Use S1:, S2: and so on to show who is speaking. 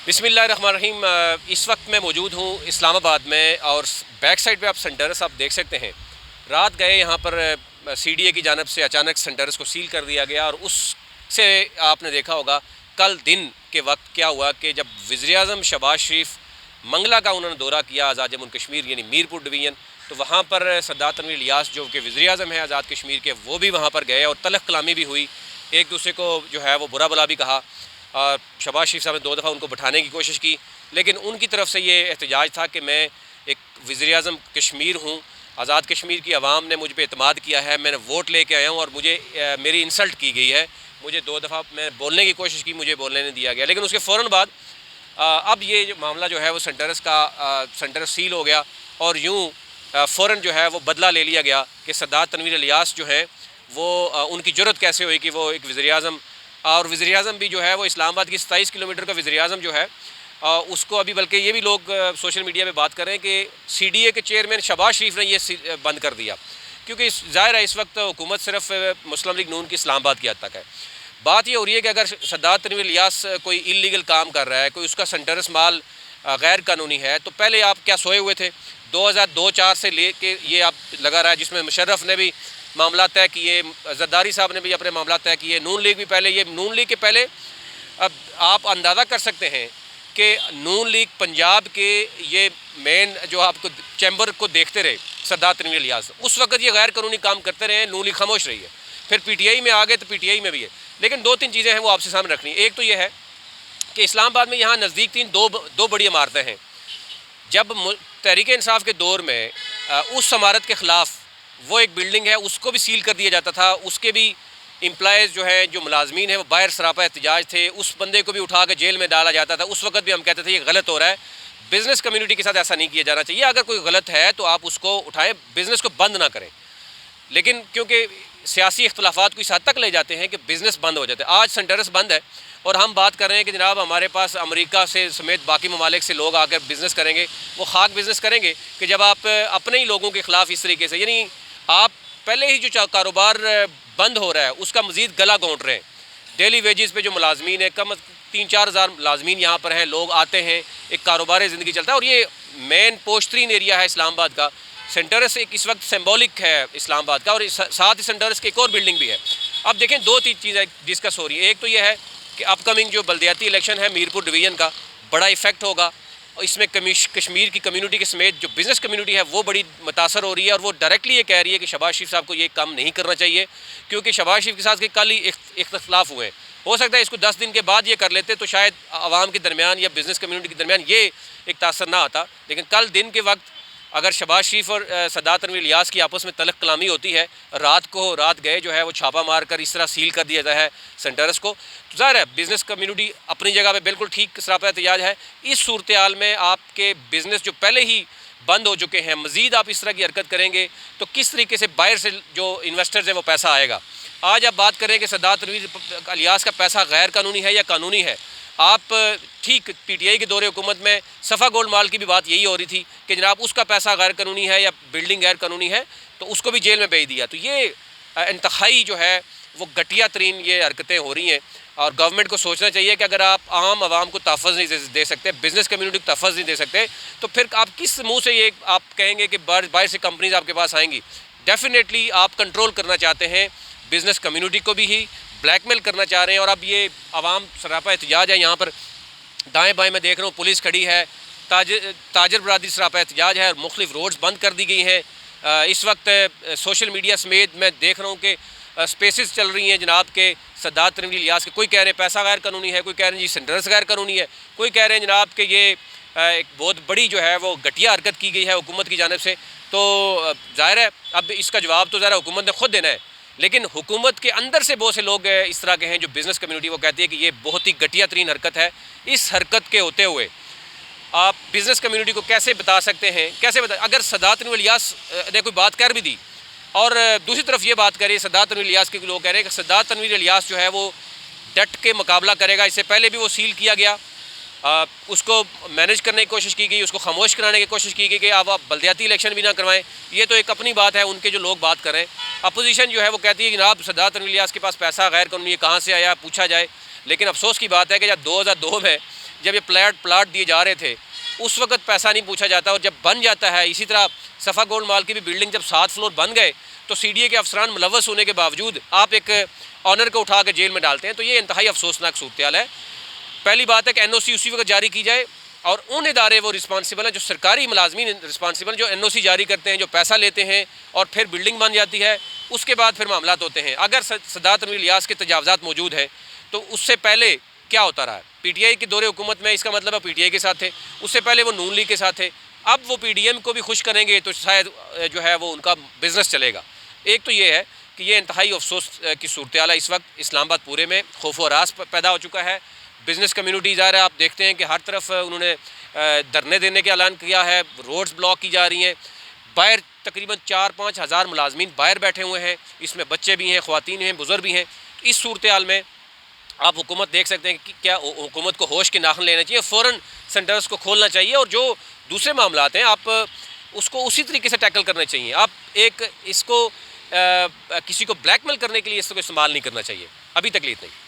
S1: بسم اللہ الرحمن الرحیم۔ اس وقت میں موجود ہوں اسلام آباد میں، اور بیک سائڈ پہ آپ سنٹرس آپ دیکھ سکتے ہیں۔ رات گئے یہاں پر سی ڈی اے کی جانب سے اچانک سنٹرس کو سیل کر دیا گیا، اور اس سے آپ نے دیکھا ہوگا کل دن کے وقت کیا ہوا کہ جب وزیر اعظم شہباز شریف منگلا کا انہوں نے دورہ کیا، آزاد جموں کشمیر یعنی میرپور ڈویژن، تو وہاں پر سردار تنویر الیاس جو کہ وزیر اعظم ہیں آزاد کشمیر کے، وہ بھی وہاں پر گئے اور تلخ کلامی بھی ہوئی، ایک دوسرے کو جو ہے وہ برا بلا بھی کہا۔ اور شہباز شریف صاحب نے 2 دفعہ ان کو بٹھانے کی کوشش کی، لیکن ان کی طرف سے یہ احتجاج تھا کہ میں ایک وزیر اعظم کشمیر ہوں، آزاد کشمیر کی عوام نے مجھ پہ اعتماد کیا ہے، میں نے ووٹ لے کے آیا ہوں، اور مجھے میری انسلٹ کی گئی ہے، مجھے 2 دفعہ میں بولنے کی کوشش کی، مجھے بولنے نہیں دیا گیا۔ لیکن اس کے فوراً بعد اب یہ جو معاملہ جو ہے وہ سنٹرس سیل ہو گیا، اور یوں فوراً جو ہے وہ بدلہ لے لیا گیا کہ سردار تنویر الیاس جو ہیں وہ ان کی جرت کیسے ہوئی کہ وہ ایک وزیر اعظم، اور وزیر اعظم بھی جو ہے وہ اسلام آباد کی 27 کلومیٹر کا وزیر اعظم جو ہے اس کو ابھی، بلکہ یہ بھی لوگ سوشل میڈیا پہ بات کر رہے ہیں کہ سی ڈی اے کے چیئرمین شہباز شریف نے یہ بند کر دیا، کیونکہ ظاہر ہے اس وقت حکومت صرف مسلم لیگ نون کی اسلام آباد کی حد تک ہے۔ بات یہ ہو رہی ہے کہ اگر سردار تنویر الیاس کوئی انلیگل کام کر رہا ہے، کوئی اس کا سنٹرس مال غیر قانونی ہے، تو پہلے آپ کیا سوئے ہوئے تھے؟ 2002-04 سے لے کے یہ آپ لگا رہا ہے، جس میں مشرف نے بھی معاملات طے کیے، زرداری صاحب نے بھی اپنے معاملات طے کیے، نون لیگ بھی پہلے، یہ نون لیگ کے پہلے اب آپ اندازہ کر سکتے ہیں کہ نون لیگ پنجاب کے یہ مین جو آپ کو چیمبر کو دیکھتے رہے سردار تنویر الیاس، اس وقت یہ غیر قانونی کام کرتے رہے، نون لیگ خاموش رہی ہے، پھر پی ٹی آئی میں آ گئے تو پی ٹی آئی میں بھی ہے۔ لیکن 2-3 چیزیں ہیں وہ آپ سے سامنے رکھنی۔ ایک تو یہ ہے کہ اسلام آباد میں یہاں نزدیک دو بڑی عمارتیں ہیں۔ جب تحریک انصاف کے دور میں اس عمارت کے خلاف وہ ایک بلڈنگ ہے، اس کو بھی سیل کر دیا جاتا تھا، اس کے بھی امپلائز جو ہیں، جو ملازمین ہیں، وہ باہر سراپا احتجاج تھے، اس بندے کو بھی اٹھا کے جیل میں ڈالا جاتا تھا۔ اس وقت بھی ہم کہتے تھے یہ غلط ہو رہا ہے، بزنس کمیونٹی کے ساتھ ایسا نہیں کیا جانا چاہیے، اگر کوئی غلط ہے تو آپ اس کو اٹھائیں، بزنس کو بند نہ کریں۔ لیکن کیونکہ سیاسی اختلافات کو اس حد تک لے جاتے ہیں کہ بزنس بند ہو جاتے ہیں۔ آج سنٹرس بند ہے، اور ہم بات کر رہے ہیں کہ جناب ہمارے پاس امریکہ سے سمیت باقی ممالک سے لوگ آ کر بزنس کریں گے، وہ خاک بزنس کریں گے کہ جب آپ اپنے ہی لوگوں کے خلاف اس طریقے سے، یعنی آپ پہلے ہی جو کاروبار بند ہو رہا ہے اس کا مزید گلا گھونٹ رہے ہیں۔ ڈیلی ویجز پہ جو ملازمین ہیں، کم 3-4 ہزار ملازمین یہاں پر ہیں، لوگ آتے ہیں، ایک کاروبار زندگی چلتا ہے، اور یہ مین پوش ترین ایریا ہے اسلام آباد کا۔ سنٹرس ایک اس وقت سمبولک ہے اسلام آباد کا، اور ساتھ ہی سنٹرس کی ایک اور بلڈنگ بھی ہے۔ اب دیکھیں 2-3 چیزیں ڈسکس ہو رہی ہیں۔ ایک تو یہ ہے کہ اپ کمنگ جو بلدیاتی الیکشن ہے میرپور ڈویژن کا، بڑا ایفیکٹ ہوگا، اور اس میں کشمیر کی کمیونٹی کے سمیت جو بزنس کمیونٹی ہے وہ بڑی متاثر ہو رہی ہے، اور وہ ڈائریکٹلی یہ کہہ رہی ہے کہ شہباز شریف صاحب کو یہ کام نہیں کرنا چاہیے، کیونکہ شہباز شریف کے ساتھ کل ہی اختلاف ہوئے ہیں۔ ہو سکتا ہے اس کو 10 دن کے بعد یہ کر لیتے تو شاید عوام کے درمیان یا بزنس کمیونٹی کے درمیان یہ ایک تاثر نہ آتا، لیکن کل دن کے وقت اگر شہباز شریف اور سردار تنویر الیاس کی آپس میں تلخ کلامی ہوتی ہے، رات گئے جو ہے وہ چھاپا مار کر اس طرح سیل کر دیا جاتا ہے سنٹرس کو، تو ظاہر ہے بزنس کمیونٹی اپنی جگہ پہ بالکل ٹھیک سراپا احتجاج ہے۔ اس صورتحال میں آپ کے بزنس جو پہلے ہی بند ہو چکے ہیں، مزید آپ اس طرح کی حرکت کریں گے تو کس طریقے سے باہر سے جو انویسٹرز ہیں وہ پیسہ آئے گا۔ آج آپ بات کریں کہ سردار تنویر الیاس کا پیسہ غیر قانونی ہے یا قانونی ہے، آپ ٹھیک پی ٹی آئی کے دور حکومت میں صفا گولڈ مال کی بھی بات یہی ہو رہی تھی کہ جناب اس کا پیسہ غیر قانونی ہے یا بلڈنگ غیر قانونی ہے، تو اس کو بھی جیل میں بھیج دیا۔ تو یہ انتہائی جو ہے وہ گھٹیا ترین یہ حرکتیں ہو رہی ہیں، اور گورنمنٹ کو سوچنا چاہیے کہ اگر آپ عام عوام کو تحفظ نہیں دے سکتے، بزنس کمیونٹی کو تحفظ نہیں دے سکتے، تو پھر آپ کس منہ سے یہ آپ کہیں گے کہ باہر سے کمپنیز آپ کے پاس آئیں گی؟ ڈیفینیٹلی آپ کنٹرول کرنا چاہتے ہیں بزنس کمیونٹی کو بھی ہی بلیک میل کرنا چاہ رہے ہیں، اور اب یہ عوام سراپا احتجاج ہے۔ یہاں پر دائیں بائیں میں دیکھ رہا ہوں پولیس کھڑی ہے، تاجر برادری سراپا احتجاج ہے، اور مختلف روڈز بند کر دی گئی ہیں۔ اس وقت سوشل میڈیا سمیت میں دیکھ رہا ہوں کہ سپیسز چل رہی ہیں جناب کے سردار تنویر الیاس کے، کوئی کہہ رہے ہیں پیسہ غیر قانونی ہے، کوئی کہہ رہے ہیں جی سنٹرس غیر قانونی ہے، کوئی کہہ رہے ہیں جناب کہ یہ ایک بہت بڑی جو ہے وہ گھٹیا حرکت کی گئی ہے حکومت کی جانب سے۔ تو ظاہر ہے اب اس کا جواب تو ظاہر حکومت نے خود دینا ہے، لیکن حکومت کے اندر سے بہت سے لوگ اس طرح کے ہیں جو بزنس کمیونٹی وہ کہتی ہے کہ یہ بہت ہی گھٹیا ترین حرکت ہے۔ اس حرکت کے ہوتے ہوئے آپ بزنس کمیونٹی کو کیسے بتا سکتے ہیں، اگر سردار تنویر الیاس نے کوئی بات کر بھی دی، اور دوسری طرف یہ بات کرے سردار تنویر الیاس کے لوگ کہہ رہے ہیں کہ سردار تنویر الیاس جو ہے وہ ڈٹ کے مقابلہ کرے گا، اس سے پہلے بھی وہ سیل کیا گیا، اس کو مینیج کرنے کی کوشش کی گئی، اس کو خاموش کرانے کی کوشش کی گئی کہ آپ بلدیاتی الیکشن بھی نہ کروائیں۔ یہ تو ایک اپنی بات ہے، ان کے جو لوگ بات کر رہے ہیں۔ اپوزیشن جو ہے وہ کہتی ہے کہ جناب سردار تنویر الیاس کے پاس پیسہ غیر قانونی کہاں سے آیا، پوچھا جائے، لیکن افسوس کی بات ہے کہ جب 2002 میں جب یہ پلاٹ دیے جا رہے تھے اس وقت پیسہ نہیں پوچھا جاتا، اور جب بن جاتا ہے، اسی طرح صفا گولڈ مال کی بھی بلڈنگ جب 7 فلور بن گئے تو سی ڈی اے کے افسران ملوث ہونے کے باوجود آپ ایک آنر کو اٹھا کے جیل میں ڈالتے ہیں، تو یہ انتہائی افسوسناک صورتحال ہے۔ پہلی بات ہے کہ این او سی اسی وقت جاری کی جائے، اور ان ادارے وہ رسپانسیبل ہیں، جو سرکاری ملازمین رسپانسیبل، جو این او سی جاری کرتے ہیں، جو پیسہ لیتے ہیں اور پھر بلڈنگ بن جاتی ہے، اس کے بعد پھر معاملات ہوتے ہیں۔ اگر سادات تنویر الیاس کے تجاوزات موجود ہیں تو اس سے پہلے کیا ہوتا رہا ہے؟ پی ٹی آئی کے دور حکومت میں اس کا مطلب ہے پی ٹی آئی کے ساتھ تھے، اس سے پہلے وہ نون لیگ کے ساتھ تھے، اب وہ پی ڈی ایم کو بھی خوش کریں گے تو شاید جو ہے وہ ان کا بزنس چلے گا۔ ایک تو یہ ہے کہ یہ انتہائی افسوس کی صورتحال ہے، اس وقت اسلام آباد پورے میں خوف و ہراس پیدا ہو چکا ہے۔ بزنس کمیونٹی ظاہر ہے، آپ دیکھتے ہیں کہ ہر طرف انہوں نے دھرنے دینے کا اعلان کیا ہے، روڈز بلاک کی جا رہی ہیں، باہر تقریباً 4-5 ہزار ملازمین باہر بیٹھے ہوئے ہیں، اس میں بچے بھی ہیں، خواتین ہیں، بزرگ بھی ہیں۔ اس صورتحال میں آپ حکومت دیکھ سکتے ہیں کہ کیا حکومت کو ہوش کے ناخن لینا چاہیے، فوراً سینٹرز کو کھولنا چاہیے، اور جو دوسرے معاملات ہیں آپ اس کو اسی طریقے سے ٹیکل کرنے چاہیے۔ آپ ایک اس کو کسی کو بلیک میل کرنے کے لیے اس کو استعمال نہیں کرنا چاہیے، ابھی تکلیف نہیں۔